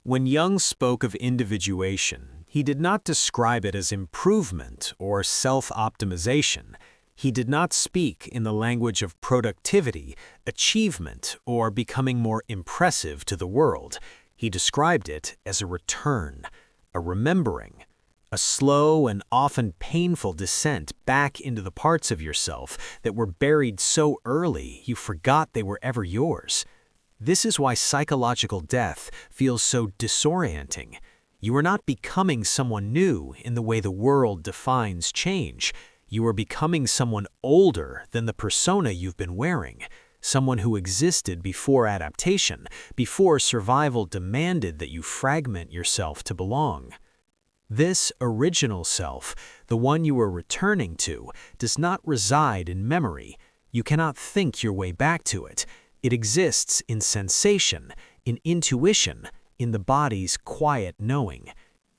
When Jung spoke of individuation, he did not describe it as improvement or self-optimization. He did not speak in the language of productivity, achievement, or becoming more impressive to the world. He described it as a return, a remembering, a slow and often painful descent back into the parts of yourself that were buried so early you forgot they were ever yours. This is why psychological death feels so disorienting. You are not becoming someone new in the way the world defines change. You are becoming someone older than the persona you've been wearing, someone who existed before adaptation, before survival demanded that you fragment yourself to belong. This original self, the one you are returning to, does not reside in memory. You cannot think your way back to it. It exists in sensation, in intuition, in the body's quiet knowing.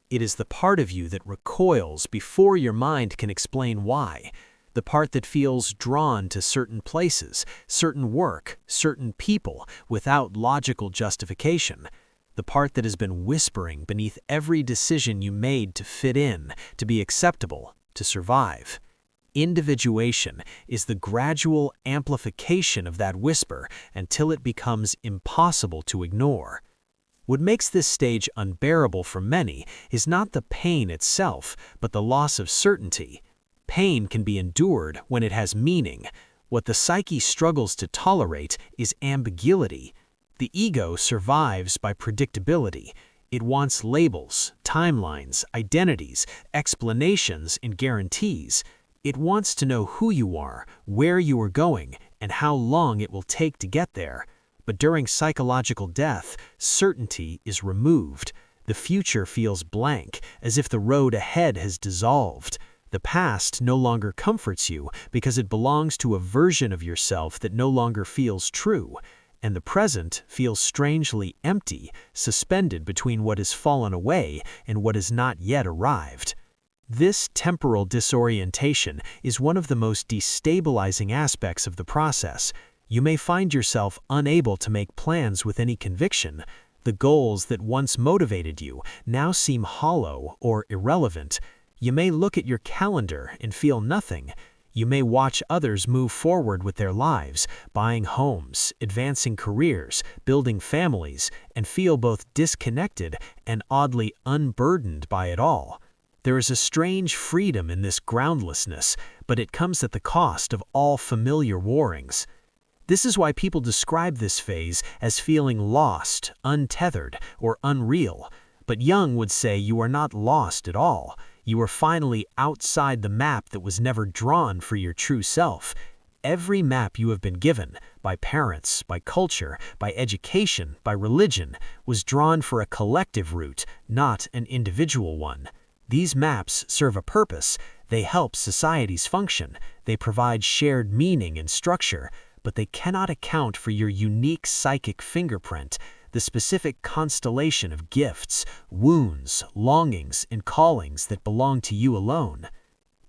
It is the part of you that recoils before your mind can explain why, the part that feels drawn to certain places, certain work, certain people, without logical justification, the part that has been whispering beneath every decision you made to fit in, to be acceptable, to survive. Individuation is the gradual amplification of that whisper until it becomes impossible to ignore. What makes this stage unbearable for many is not the pain itself, but the loss of certainty. Pain can be endured when it has meaning. What the psyche struggles to tolerate is ambiguity. The ego survives by predictability. It wants labels, timelines, identities, explanations, and guarantees. It wants to know who you are, where you are going, and how long it will take to get there. But during psychological death, certainty is removed. The future feels blank, as if the road ahead has dissolved. The past no longer comforts you because it belongs to a version of yourself that no longer feels true. And the present feels strangely empty, suspended between what has fallen away and what has not yet arrived. This temporal disorientation is one of the most destabilizing aspects of the process. You may find yourself unable to make plans with any conviction. The goals that once motivated you now seem hollow or irrelevant. You may look at your calendar and feel nothing. You may watch others move forward with their lives, buying homes, advancing careers, building families, and feel both disconnected and oddly unburdened by it all. There is a strange freedom in this groundlessness, but it comes at the cost of all familiar warrings. This is why people describe this phase as feeling lost, untethered, or unreal. But Jung would say you are not lost at all. You are finally outside the map that was never drawn for your true self. Every map you have been given, by parents, by culture, by education, by religion, was drawn for a collective route, not an individual one. These maps serve a purpose. They help societies function. They provide shared meaning and structure, but they cannot account for your unique psychic fingerprint, the specific constellation of gifts, wounds, longings, and callings that belong to you alone.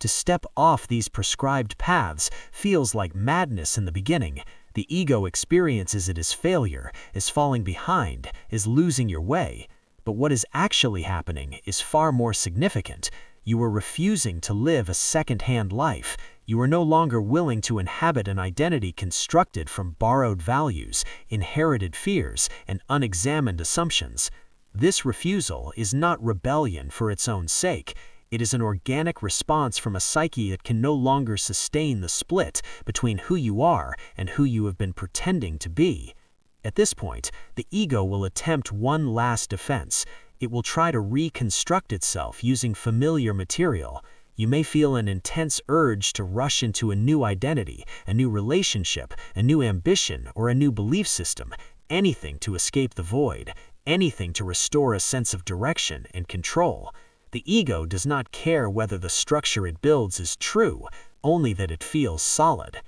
To step off these prescribed paths feels like madness in the beginning. The ego experiences it as failure, as falling behind, as losing your way. But what is actually happening is far more significant. You are refusing to live a second-hand life. You are no longer willing to inhabit an identity constructed from borrowed values, inherited fears, and unexamined assumptions. This refusal is not rebellion for its own sake. It is an organic response from a psyche that can no longer sustain the split between who you are and who you have been pretending to be. At this point, the ego will attempt one last defense. It will try to reconstruct itself using familiar material. You may feel an intense urge to rush into a new identity, a new relationship, a new ambition, or a new belief system, anything to escape the void, anything to restore a sense of direction and control. The ego does not care whether the structure it builds is true, only that it feels solid.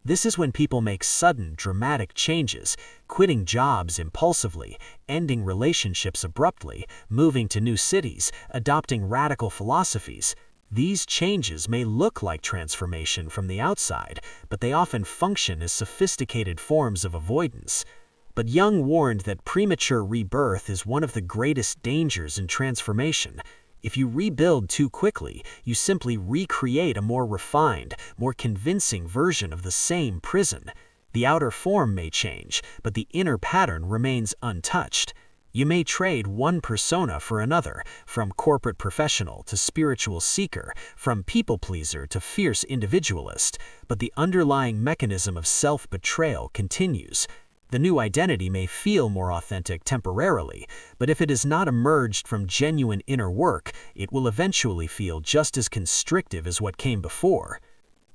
This is when people make sudden, dramatic changes, quitting jobs impulsively, ending relationships abruptly, moving to new cities, adopting radical philosophies. These changes may look like transformation from the outside, but they often function as sophisticated forms of avoidance. But Jung warned that premature rebirth is one of the greatest dangers in transformation. If you rebuild too quickly, you simply recreate a more refined, more convincing version of the same prison. The outer form may change, but the inner pattern remains untouched. You may trade one persona for another, from corporate professional to spiritual seeker, from people pleaser to fierce individualist, but the underlying mechanism of self-betrayal continues. The new identity may feel more authentic temporarily, but if it has not emerged from genuine inner work, it will eventually feel just as constrictive as what came before.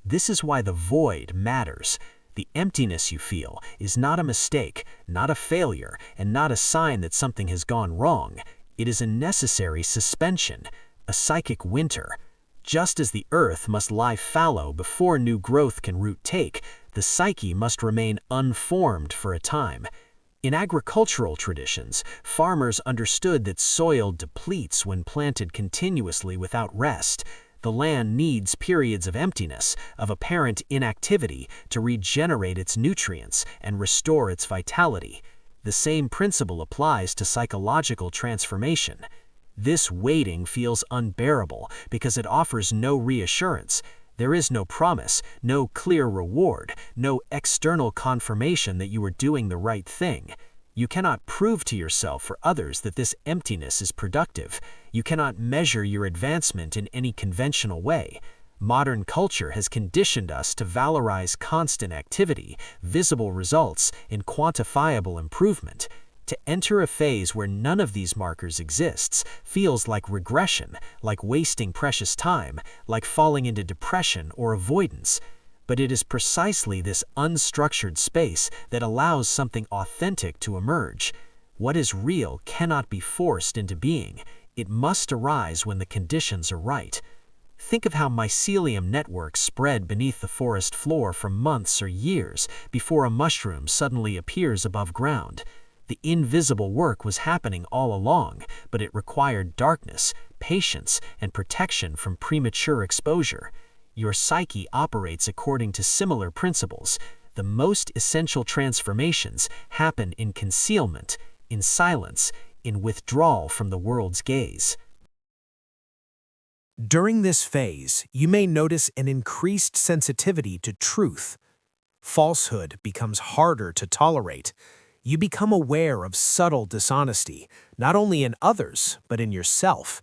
This is why the void matters. The emptiness you feel is not a mistake, not a failure, and not a sign that something has gone wrong. It is a necessary suspension, a psychic winter. Just as the earth must lie fallow before new growth can root take, the psyche must remain unformed for a time. In agricultural traditions, farmers understood that soil depletes when planted continuously without rest. The land needs periods of emptiness, of apparent inactivity, to regenerate its nutrients and restore its vitality. The same principle applies to psychological transformation. This waiting feels unbearable because it offers no reassurance. There is no promise, no clear reward, no external confirmation that you are doing the right thing. You cannot prove to yourself or others that this emptiness is productive. You cannot measure your advancement in any conventional way. Modern culture has conditioned us to valorize constant activity, visible results, and quantifiable improvement. To enter a phase where none of these markers exists feels like regression, like wasting precious time, like falling into depression or avoidance. But it is precisely this unstructured space that allows something authentic to emerge. What is real cannot be forced into being. It must arise when the conditions are right. Think of how mycelium networks spread beneath the forest floor for months or years before a mushroom suddenly appears above ground. The invisible work was happening all along, but it required darkness, patience, and protection from premature exposure. Your psyche operates according to similar principles. The most essential transformations happen in concealment, in silence, in withdrawal from the world's gaze. During this phase, you may notice an increased sensitivity to truth. Falsehood becomes harder to tolerate. You become aware of subtle dishonesty, not only in others, but in yourself.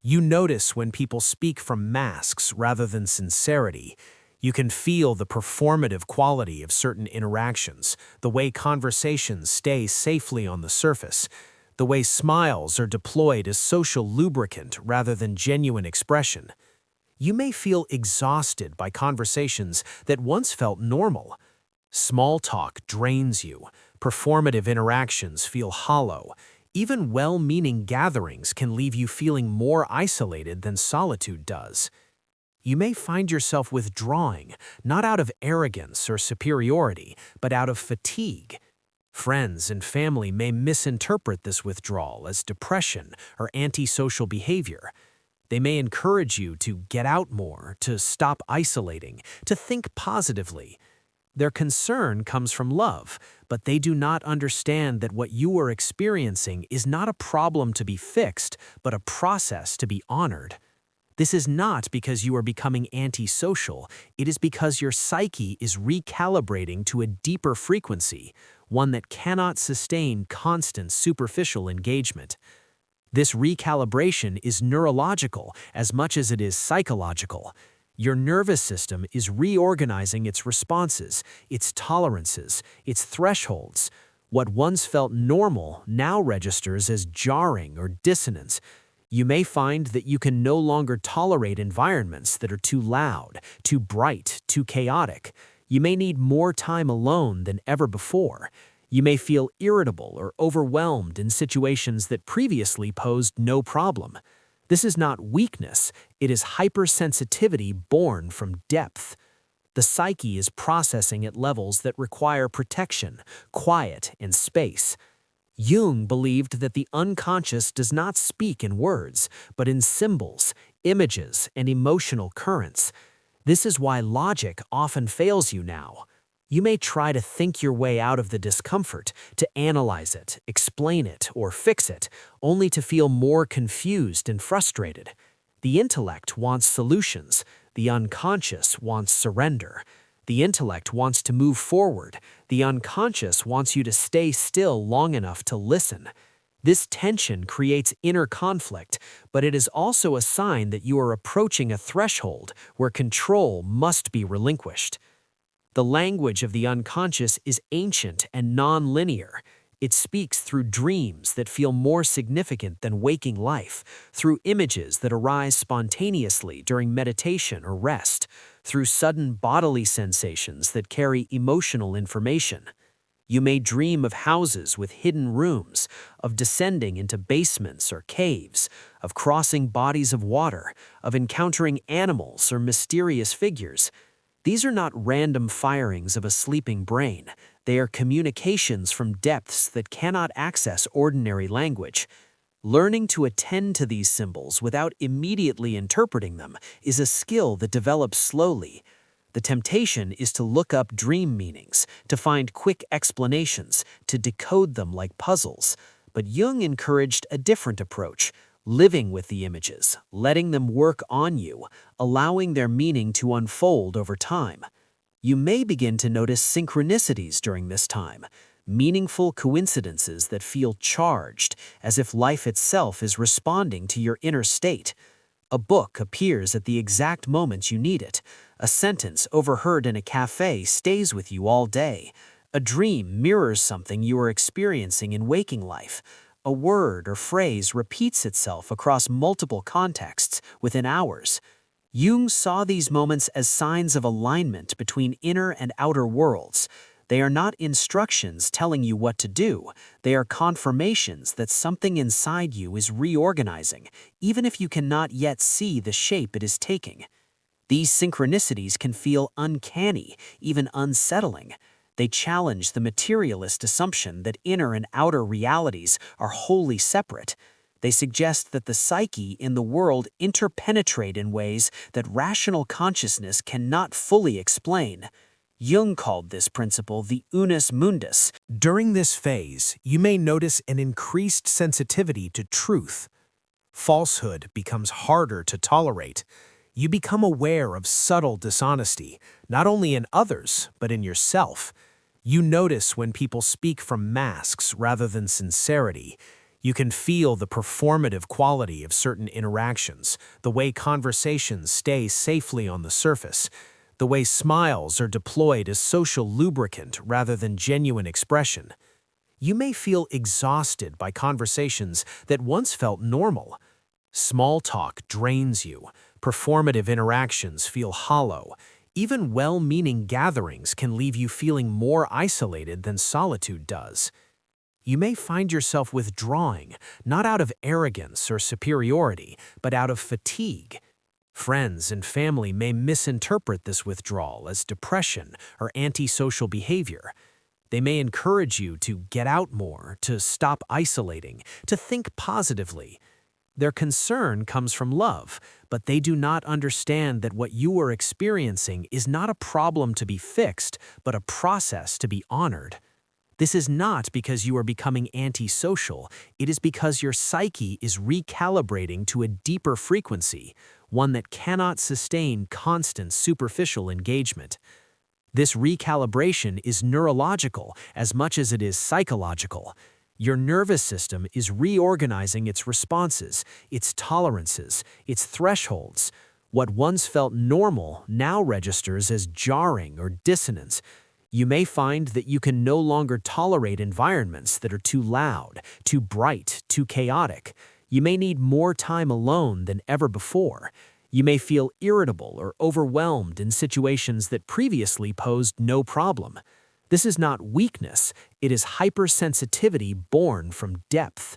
You notice when people speak from masks rather than sincerity. You can feel the performative quality of certain interactions, the way conversations stay safely on the surface, the way smiles are deployed as social lubricant rather than genuine expression. You may feel exhausted by conversations that once felt normal. Small talk drains you. Performative interactions feel hollow. Even well-meaning gatherings can leave you feeling more isolated than solitude does. You may find yourself withdrawing, not out of arrogance or superiority, but out of fatigue. Friends and family may misinterpret this withdrawal as depression or antisocial behavior. They may encourage you to get out more, to stop isolating, to think positively. Their concern comes from love, but they do not understand that what you are experiencing is not a problem to be fixed, but a process to be honored. This is not because you are becoming antisocial. It is because your psyche is recalibrating to a deeper frequency, one that cannot sustain constant superficial engagement. This recalibration is neurological as much as it is psychological. Your nervous system is reorganizing its responses, its tolerances, its thresholds. What once felt normal now registers as jarring or dissonance. You may find that you can no longer tolerate environments that are too loud, too bright, too chaotic. You may need more time alone than ever before. You may feel irritable or overwhelmed in situations that previously posed no problem. This is not weakness, it is hypersensitivity born from depth. The psyche is processing at levels that require protection, quiet, and space. Jung believed that the unconscious does not speak in words, but in symbols, images, and emotional currents. This is why logic often fails you now. You may try to think your way out of the discomfort, to analyze it, explain it, or fix it, only to feel more confused and frustrated. The intellect wants solutions. The unconscious wants surrender. The intellect wants to move forward. The unconscious wants you to stay still long enough to listen. This tension creates inner conflict, but it is also a sign that you are approaching a threshold where control must be relinquished. The language of the unconscious is ancient and non-linear. It speaks through dreams that feel more significant than waking life, through images that arise spontaneously during meditation or rest, through sudden bodily sensations that carry emotional information. You may dream of houses with hidden rooms, of descending into basements or caves, of crossing bodies of water, of encountering animals or mysterious figures. These are not random firings of a sleeping brain. They are communications from depths that cannot access ordinary language. Learning to attend to these symbols without immediately interpreting them is a skill that develops slowly. The temptation is to look up dream meanings, to find quick explanations, to decode them like puzzles. But Jung encouraged a different approach, living with the images, letting them work on you, allowing their meaning to unfold over time. You may begin to notice synchronicities during this time, meaningful coincidences that feel charged, as if life itself is responding to your inner state. A book appears at the exact moment you need it. A sentence overheard in a cafe stays with you all day. A dream mirrors something you are experiencing in waking life. A word or phrase repeats itself across multiple contexts within hours. Jung saw these moments as signs of alignment between inner and outer worlds. They are not instructions telling you what to do. They are confirmations that something inside you is reorganizing, even if you cannot yet see the shape it is taking. These synchronicities can feel uncanny, even unsettling. They challenge the materialist assumption that inner and outer realities are wholly separate. They suggest that the psyche in the world interpenetrate in ways that rational consciousness cannot fully explain. Jung called this principle the unus mundus. During this phase, you may notice an increased sensitivity to truth. Falsehood becomes harder to tolerate. You become aware of subtle dishonesty, not only in others, but in yourself. You notice when people speak from masks rather than sincerity. You can feel the performative quality of certain interactions, the way conversations stay safely on the surface, the way smiles are deployed as social lubricant rather than genuine expression. You may feel exhausted by conversations that once felt normal. Small talk drains you. Performative interactions feel hollow. Even well-meaning gatherings can leave you feeling more isolated than solitude does. You may find yourself withdrawing, not out of arrogance or superiority, but out of fatigue. Friends and family may misinterpret this withdrawal as depression or antisocial behavior. They may encourage you to get out more, to stop isolating, to think positively. Their concern comes from love, but they do not understand that what you are experiencing is not a problem to be fixed, but a process to be honored. This is not because you are becoming antisocial. It is because your psyche is recalibrating to a deeper frequency, one that cannot sustain constant superficial engagement. This recalibration is neurological as much as it is psychological. Your nervous system is reorganizing its responses, its tolerances, its thresholds. What once felt normal now registers as jarring or dissonance. You may find that you can no longer tolerate environments that are too loud, too bright, too chaotic. You may need more time alone than ever before. You may feel irritable or overwhelmed in situations that previously posed no problem. This is not weakness, it is hypersensitivity born from depth.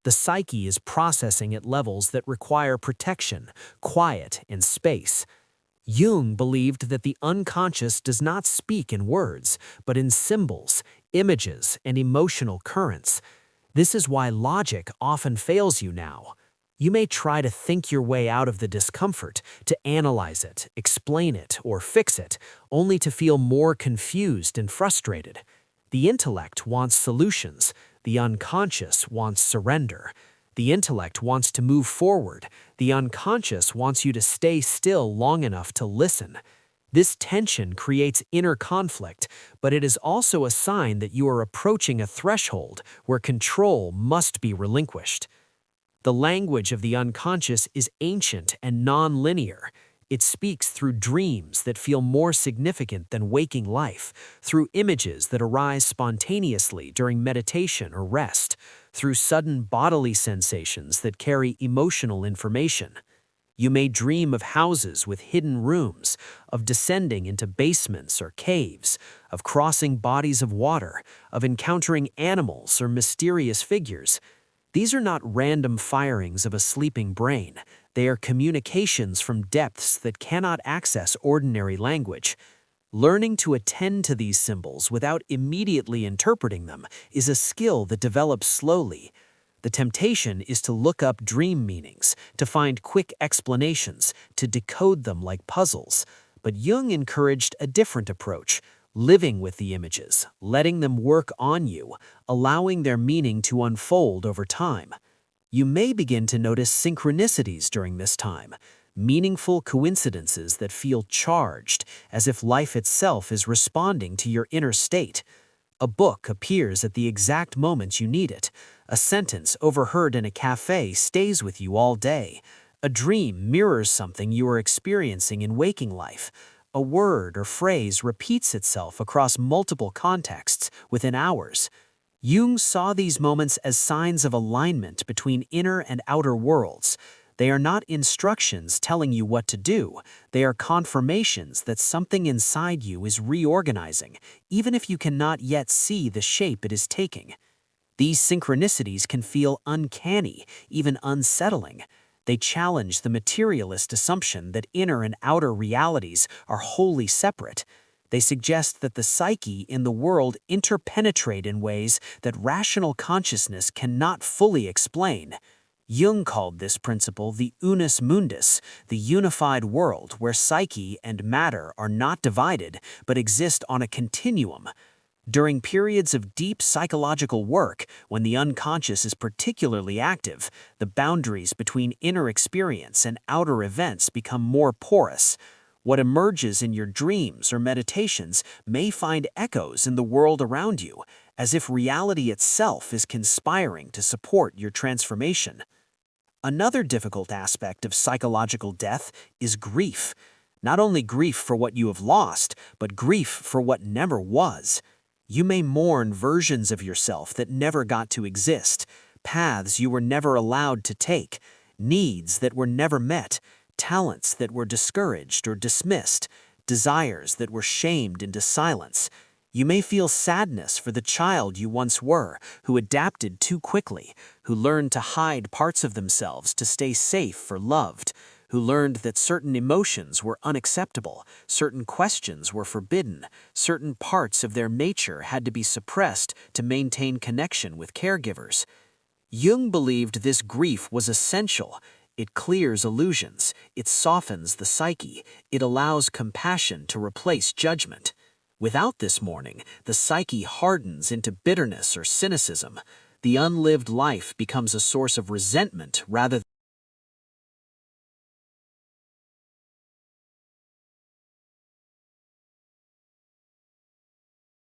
The psyche is processing at levels that require protection, quiet, and space. Jung believed that the unconscious does not speak in words, but in symbols, images, and emotional currents. This is why logic often fails you now. You may try to think your way out of the discomfort, to analyze it, explain it, or fix it, only to feel more confused and frustrated. The intellect wants solutions. The unconscious wants surrender. The intellect wants to move forward. The unconscious wants you to stay still long enough to listen. This tension creates inner conflict, but it is also a sign that you are approaching a threshold where control must be relinquished. The language of the unconscious is ancient and non-linear. It speaks through dreams that feel more significant than waking life, through images that arise spontaneously during meditation or rest, through sudden bodily sensations that carry emotional information. You may dream of houses with hidden rooms, of descending into basements or caves, of crossing bodies of water, of encountering animals or mysterious figures. These are not random firings of a sleeping brain. They are communications from depths that cannot access ordinary language. Learning to attend to these symbols without immediately interpreting them is a skill that develops slowly. The temptation is to look up dream meanings, to find quick explanations, to decode them like puzzles. But Jung encouraged a different approach, living with the images, letting them work on you, allowing their meaning to unfold over time. You may begin to notice synchronicities during this time, meaningful coincidences that feel charged, as if life itself is responding to your inner state. A book appears at the exact moment you need it. A sentence overheard in a cafe stays with you all day. A dream mirrors something you are experiencing in waking life. A word or phrase repeats itself across multiple contexts within hours. Jung saw these moments as signs of alignment between inner and outer worlds. They are not instructions telling you what to do. They are confirmations that something inside you is reorganizing, even if you cannot yet see the shape it is taking. These synchronicities can feel uncanny, even unsettling. They challenge the materialist assumption that inner and outer realities are wholly separate. They suggest that the psyche in the world interpenetrate in ways that rational consciousness cannot fully explain. Jung called this principle the unus mundus, the unified world where psyche and matter are not divided but exist on a continuum. During periods of deep psychological work, when the unconscious is particularly active, the boundaries between inner experience and outer events become more porous. What emerges in your dreams or meditations may find echoes in the world around you, as if reality itself is conspiring to support your transformation. Another difficult aspect of psychological death is grief. Not only grief for what you have lost, but grief for what never was. You may mourn versions of yourself that never got to exist, paths you were never allowed to take, needs that were never met, talents that were discouraged or dismissed, desires that were shamed into silence. You may feel sadness for the child you once were, who adapted too quickly, who learned to hide parts of themselves to stay safe or loved, who learned that certain emotions were unacceptable, certain questions were forbidden, certain parts of their nature had to be suppressed to maintain connection with caregivers. Jung believed this grief was essential. It clears illusions, it softens the psyche, it allows compassion to replace judgment. Without this mourning, the psyche hardens into bitterness or cynicism. The unlived life becomes a source of resentment rather